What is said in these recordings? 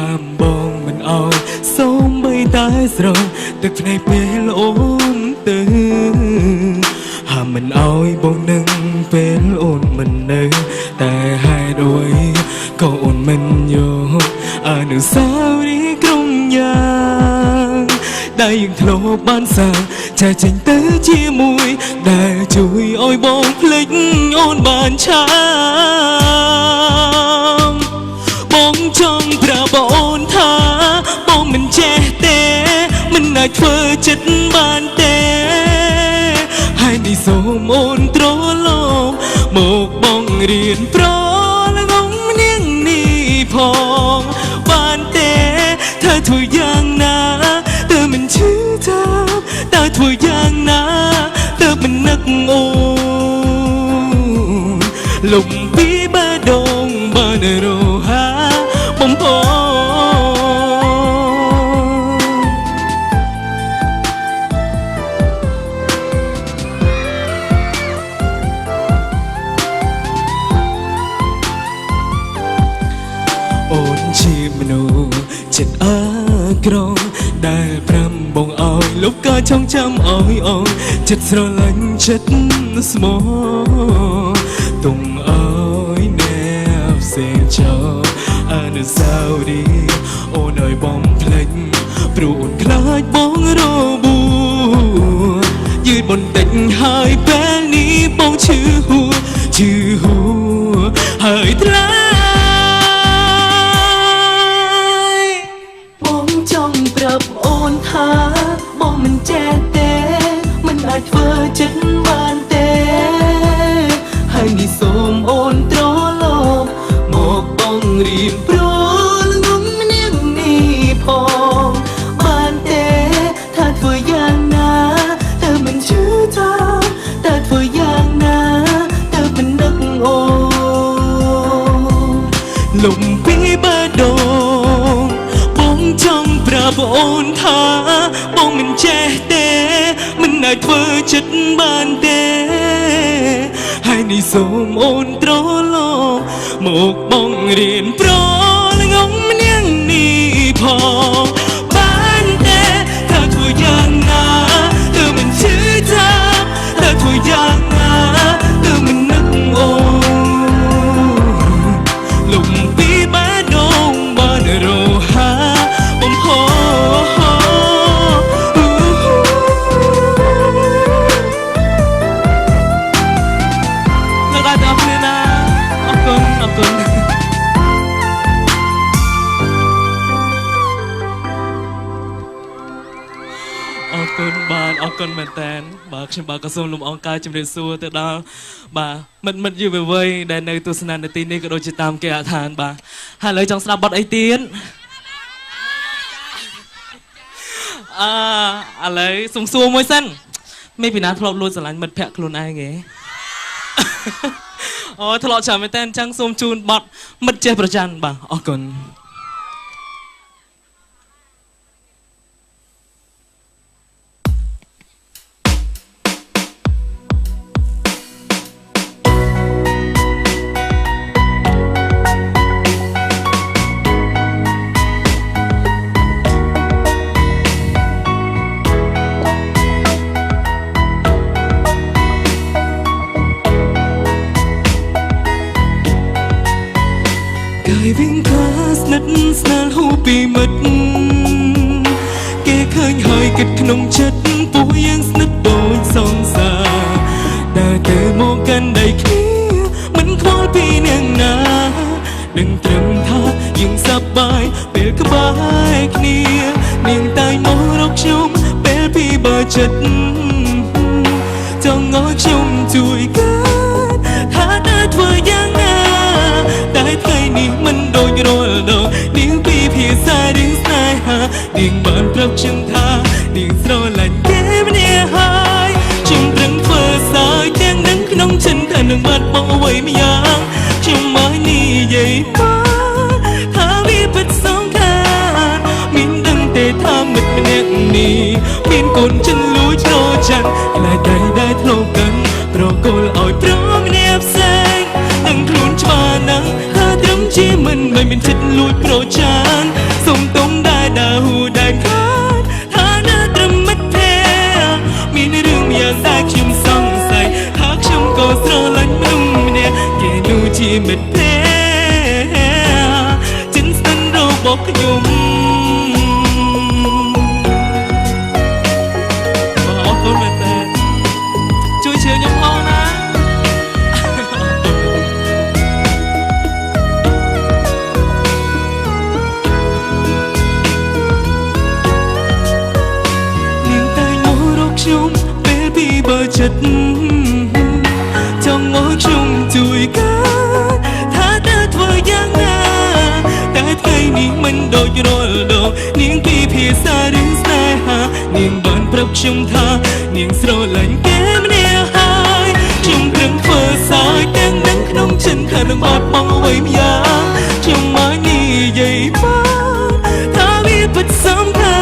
ហាមបងមិនអោយសូមបីតែស្រងទឹកភ្នែកពេលអូនទៅហាមមិនអោយបងនឹងពេលអូនមិននៅតែហេតុអ្វីក៏អូនមិនយកអនុស្សាវរីយ៍ក្រុមយ៉ាងដែលយើងធ្លាប់បានសាងចែកចេញទៅជាមួយដែលជួយឲ្យបងភ្លេចអូនបានឆាប់បងចង់ប្រាប់អូនថាបងមិនចេះទេមិនអាចធ្វើចិត្តបានទេហើយនេះសូមអូនត្រឡប់មកបងរៀនប្រឡងនាងនេះផងបានទេเธอធ្វើយ៉ាងណាเธอមិនឈឺចាប់តើធ្វើយ៉ាងណាเธอមិននឹកអូនលំពីបេះដូងបានរហាបំផអូនជាមនុស្សចិត្តអាក្រក់ដែលប្រាំបងអោយលុបការចងចាំអោយអូនចិត្តស្រឡាញ់ចិត្តស្មោះទុំអោយណែផ្សេងចោលអនុស្សាវរីយ៍អូនអើយបងភ្លេចព្រោះអូនខ្លាចបងរបួសយឺតបន្តិចហើយពេលនេះបងឈឺហួហើយថ្លៃចង់ប្រាប់អូនថាបងមិនចេះទេមិនអាចធ្វើចិត្តបានទេហើយនេះសូមអូនត្រឡប់មកបងរៀនប្រឡងនាងនេះផងបានទេថាធ្វើយ៉ាងណាเธอមិនឈឺចាប់តែធ្វើយ៉ាងណាเธอមិននឹកអូនលំពីបេះដូងបងចង់ប្រាប់អូនថាបងមិនចេះទេមិនអាចធ្វើចិត្តបានទេហើយនេះសូមអូនត្រឡប់មកបងរៀនប្រឡងនាងនេះផងបានទេถ้าធ្វើយ៉ាងណាเธอមិនឈឺចាប់ถ้าធ្វើយ៉ាងណាเธอមិននឹកអូនលំពីបេះដូងបានរហាបំផแล้วก็จะเพลงนะขอบคุณអរគុណបាទអរគុណមែនតើបាទខ្ញុំបាទក៏សូមលំអរកាយជំរាបសួរទៅដល់បាទមិត្តយុវវ័យដែលនៅទស្សនានាទីនេះក៏ដូចជាតាមគេអដ្ឋានបាទហើយឥឡូវចង់ស្ដាប់បទអីទៀតឥឡូវសុំសួរមួយសិនមានពីណាធ្លាប់លួចស្រឡាញ់មិត្តភក្តិខ្លួនឯងទេអូធ្លាប់ចាំមែនតើអញ្ចឹងសូមជូនបទមិត្តចេះប្រច័ណ្ឌបាទអរគុណវិញថាស្និទ្ធស្នាលហូរពីមិត្តគេឃើញហើយគិតក្នុងចិត្តពួកយើងស្និទ្ធដូចសង្សារដើរទៅមកកាន់ដៃគ្នាមិនខ្វល់ពីនាងណាដឹងត្រឹមថាយើងសប្បាយពេលក្បែរគ្នានាងតែមករកខ្ញុំពេលពីបើចិត្តចង់ឲ្យខ្ញុំជួយកើតថាតើធ្វើយ៉ាងណាតែថ្ងៃនេះមិនដូចរាល់ដងនាងពីភាសារៀងស្នេហានាងបានប្រាប់ខ្ញុំថានាងស្រឡាញ់គេម្នាក់ហើយខ្ញុំប្រឹងធ្វើសើចទាំងនឹងក្នុងចិត្តតែនឹងបាត់បង់អ្វីម្យ៉ាងខ្ញុំមកនិយាយមកថាវាពិតសងខានមានដឹងទេថាមិត្តម្នាក់នេះមានកូនចិនលួចចូលចិត្តខ្លាចដែលធ្លាប់កាន់ប្រគល់ឲ្យប្រម្នាក់ផ្សេងដឹងខ្លួនច្បាស់ណាស់ថាត្រឹមជាមិនមានចិត្តលួចប្រចាំ មិត្តភក្តិចិនស្និទ្ធរបស់ខ្ញុំអរគុណមែនតើជួយជឿខ្ញុំផងណានាងតែមករកខ្ញុំពេលពីបើចិត្តចង់មកខ្ញុំជួយកើតថាតើធ្វើយ៉ាងណាតែថ្ងៃនេះមិនដូចរាល់ដងនាងពីភាសារឿងស្នេហានាងបានប្រាប់ខ្ញុំថានាងស្រឡាញ់គេម្នាក់ហើយខ្ញុំព្រឹងធ្វើសាយទាំងនឹងក្នុងចិនថានឹងបាត់បង់អ្វីម្យ៉ាងខ្ញុំមកនិយាយមកថាវាពិតសំខា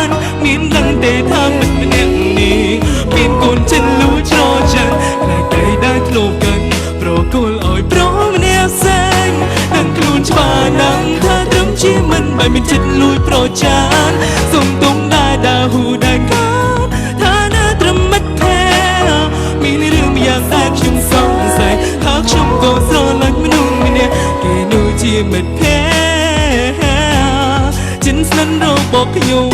ន់មានដឹងទេថាមិត្តម្នាក់នេះមានកូនចិនលួចស្រចាញ់តែតែធ្លាប់กันប្រគល់ឲ្យប្រុសម្នាក់ផ្សេងដឹងខ្លួនច្បាស់ណាស់ថាត្រឹមជាមិនបានមានចិត្តលួចប្រចានសុំទុំដែរដើរហ៊ូដែរកើតថាណាត្រឹមមិត្តភក្តិមានរឿងយ៉ាងដែលខ្ញុំសង្ស័យថាខ្ញុំក៏ស្រឡាញ់មនុស្សម្នាក់គេនោះជាមិត្តភក្តិចិនស្និទ្ធរបស់ខ្ញុំ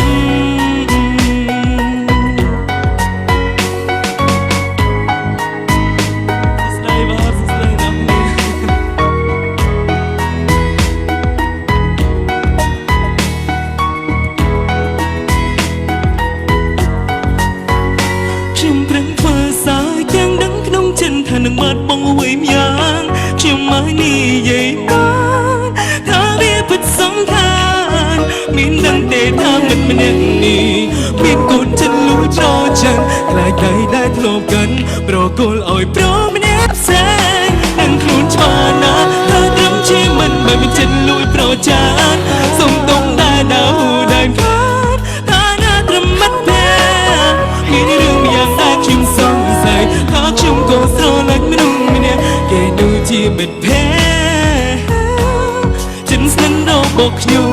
ថានឹងបាត់បង់អ្វីម្យ៉ាងខ្ញុំមកនិយាយបានថាវាពិតសំខាន់មានដឹងទេថាមិត្តម្នាក់នេះមានកូនចិនលួចស្រចាញ់ខ្លាចតែដែលធ្លាប់กันប្រគល់ឲ្យប្រុសម្នាក់ផ្សេងដឹងខ្លួនច្បាស់ណាស់ថាត្រឹមជាមិនបានមានចិត្តលួចប្រចានសុំទុំដែរដើរហ៊ូដែរកើតថាណាត្រឹមមិត្តភក្តិមានរឿងយ៉ាងដែលខ្ញុំសង្ស័យថាខ្ញុំក៏ស្រឡាញ់មនុស្សម្នាក់គេដូចជាមិត្តភក្តិចិនស្និទ្ធរបស់ខ្ញុំ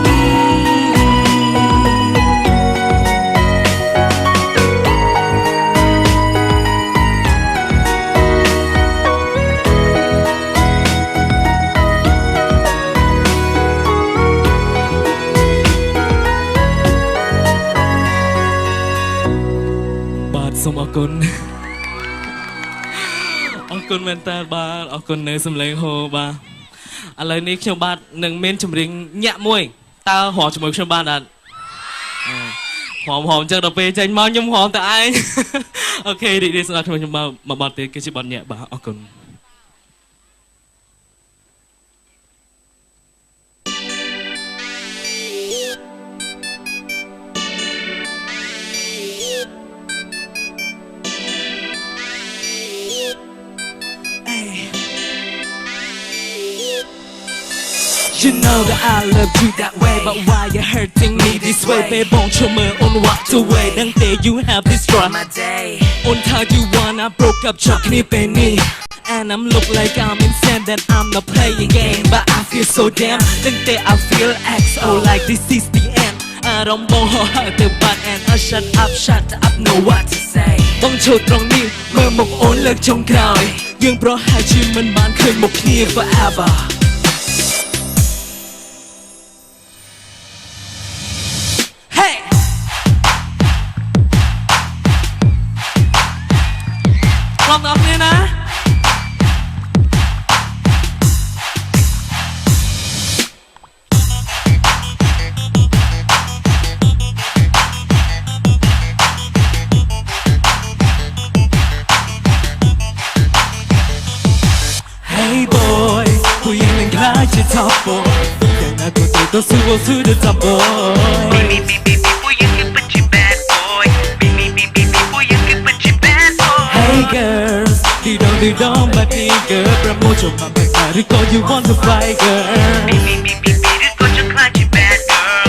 បាទសូមអរគុណអរគុណមែនតើបាទអរគុណនៅសំឡេងហូបាទឥឡូវនេះខ្ញុំបាទនឹងមានចម្រៀងញាក់មួយតើរកជាមួយខ្ញុំបាទអត់ហមអញ្ចឹងដល់ពេលចេញមកខ្ញុំហមតែឯងអូខេរីករាយស្ដាប់ខ្ញុំមកបទទៀតគឺជាបទញាក់បាទអរគុណYou know that I love you that way But why you hurting me this way Babe, won't you move on walk away Then day you have destroyed my day On how you wanna broke up chucking it penny And I'm look like I'm insane That I'm not playing game But I feel so damn Then day I feel XO like this is the end I don't know how to but and I shut up know what to say បងឈរត្រង់នេះមើលមកអូនលើកចុងក្រោយយើងប្រហែលជាមិនបានឃើញមុខគ្នា forever Hey boy, who you think like your top boy? Then I go to the top boy. Who you can put your bad boy? Who you can put your bad boy? Hey girls, you don't but nigga promote your mama, record you want to fight girl. This got your clutch, you bad girl.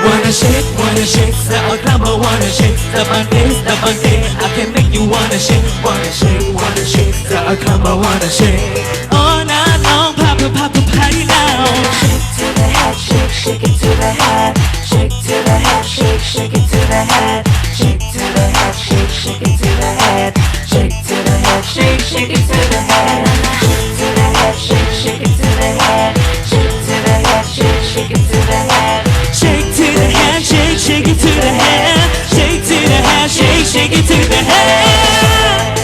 Wanna shake, say all number wanna shake. Step on day, I can make you wanna shake, say all number wanna shake. All night long, pop, party now. Shake to the head, shake it to the head. Shake to the head, shake it to the head. Shake to the head, shake it to the head. Shake to the head, shake it to the head. it to the head.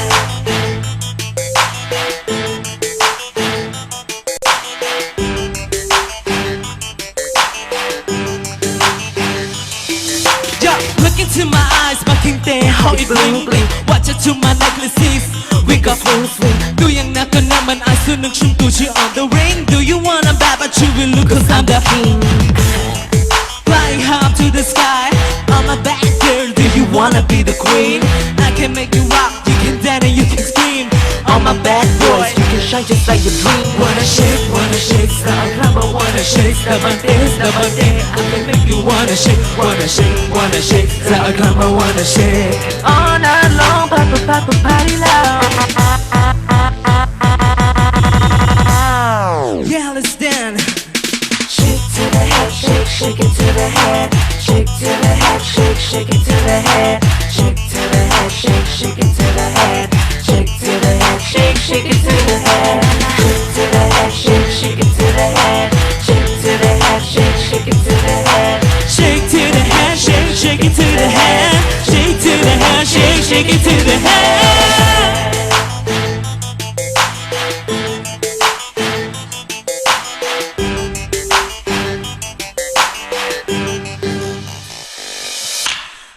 Yo, look into my eyes, my king day, how it bling bling. Watch out to my necklaces, we got full swing. Do you not gonna man I soon look to you on the ring? Do you wanna bet but you will look cause I'm the king. Flying high up to the sky, I'm a bad girl, do you wanna be the queen? I can make you rock, you can dance and you can scream. All my bad boys, you can shine just like a dream. Wanna shake, style number wanna shake, stubborn day, I can make you wanna shake, style number wanna shake. All night long, party loud. Yeah, let's dance. Shake to the head, shake it to the head. Shake to the head, shake it to the head. Shake to the head, shake it to the head. Shake to the head, shake it to the head. Shake to the head, shake it to the head. Shake to the head, shake it to the head. Shake to the head, shake it to the head. Shake to the head, shake it to the head.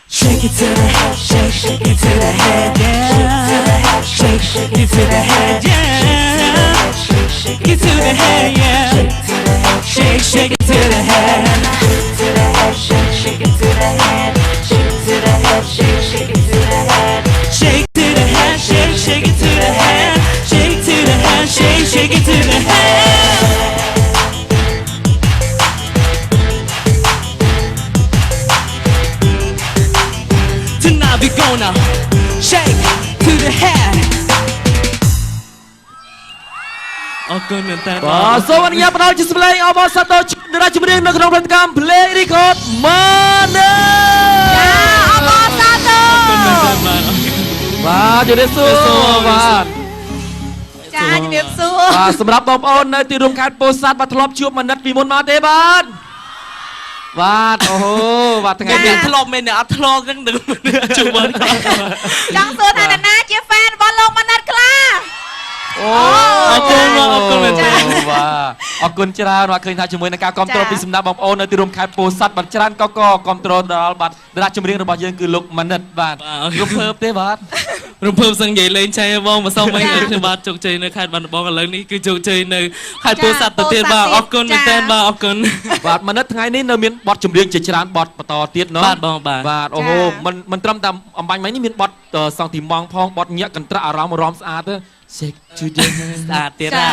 Shake it to the head, shake it to the head, yeah. Shake it to the head, yeah. Shake it to the head, yeah. Shake it to the head. Shake to the head, shake it to the head. Shake to the head, shake it to the head. Shake to the head, shake it to the head. Shake to the head, shake it to the head. Tonight we gonna shake to the head. អរគុណមែនតើបាទសូមអនុញ្ញាតផ្ដល់ជាសម្លេងអបអរសាទរដល់រាជចម្រៀងនៅក្នុងផលិតកម្ម Play Record Money អបអរសាទរ បាទជំរាបសួរបាទ ចាជំរាបសួរ បាទសម្រាប់បងប្អូននៅទីរួមខេត្តពោធិ៍សាត់បាទធ្លាប់ជួបមនិតពីមុនមកទេបាទបាទអូបាទថ្ងៃនេះធ្លាប់មែនអត់ធ្លាប់ហ្នឹងជួបមកចង់សួរថាណាជាហ្វេនរបស់លោកម៉ាណិតខ្លះ អូអរគុណមែនទេបាទអរគុណច្រើនបាទឃើញថាជាមួយនឹងការគ្រប់គ្រងពីសំណាក់បងប្អូននៅទីរួមខេត្តពោធិ៍សាត់បាទច្រើនក៏គ្រប់គ្រងដល់បាទតារាចម្រៀងរបស់យើងគឺលោកម៉ាណិតបាទរំភើបទេបាទរំភើបសឹងនិយាយលេងចៃបងមិនសមវិញខ្ញុំបាទជោគជ័យនៅខេត្តបាត់ដំបងឥឡូវនេះគឺជោគជ័យនៅខេត្តពោធិ៍សាត់ទៅទៀតបាទអរគុណមែនទេបាទអរគុណបាទម៉ាណិតថ្ងៃនេះនៅមានបទចម្រៀងជាច្រើនបទបន្តទៀតណោះបាទបងបាទអូមិនត្រឹមតែអំបញ្ញមិញនេះមានបទសង់ទីម៉ងផងបទញាក់កន្ត្រាក់អារម្មណ៍រំស្អាតទៅ Shake to the head ស្អាតទៀតណា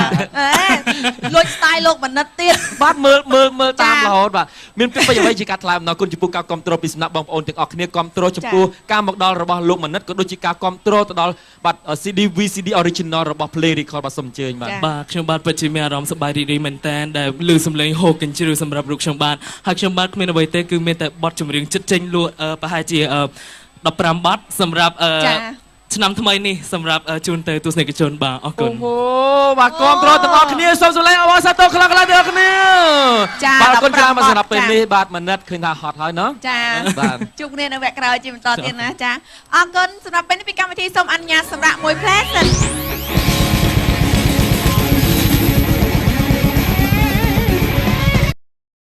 លួច style លោកម៉ាណិតទៀត បាទមើលតាមរហូតបាទមានពាក្យពេចន៍អ្វីជាការថ្លែងអំណរគុណចំពោះការគ្រប់គ្រងពីសំណាក់បងប្អូនទាំងអស់គ្នាគ្រប់គ្រងចំពោះការមកដល់របស់លោកម៉ាណិតក៏ដូចជាការគ្រប់គ្រងទៅដល់បាទ CD VCD Original របស់ Play Record បាទសូមអញ្ជើញបាទខ្ញុំបាទពិតជាមានអារម្មណ៍សប្បាយរីករាយមែនតើដែលឮសំឡេងហូកកញ្ជ្រឹវសម្រាប់រូបខ្ញុំបាទហើយខ្ញុំបាទគ្មានអ្វីទេគឺមានតែបទចម្រៀងចិត្តចេញលក់ប្រហែលជា15បទសម្រាប់ឆ្នាំថ្មីនេះសម្រាប់ជូនទៅទស្សនិកជនបាទអរគុណអូបាទគ្រប់គ្រងទាំងអស់គ្នាសូមសម្លេងអបអរសាទរខ្លាំងៗទាំងអស់គ្នាបាទអរគុណច្រើនមកសម្រាប់ពេលនេះបាទម៉ាណិតឃើញថាហត់ហើយណោះចាបាទជួបគ្នានៅវគ្គក្រោយជាបន្តទៀតណាចាអរគុណសម្រាប់ពេលនេះពីកម្មវិធីសូមអនុញ្ញាតសម្រាប់មួយ Pleasant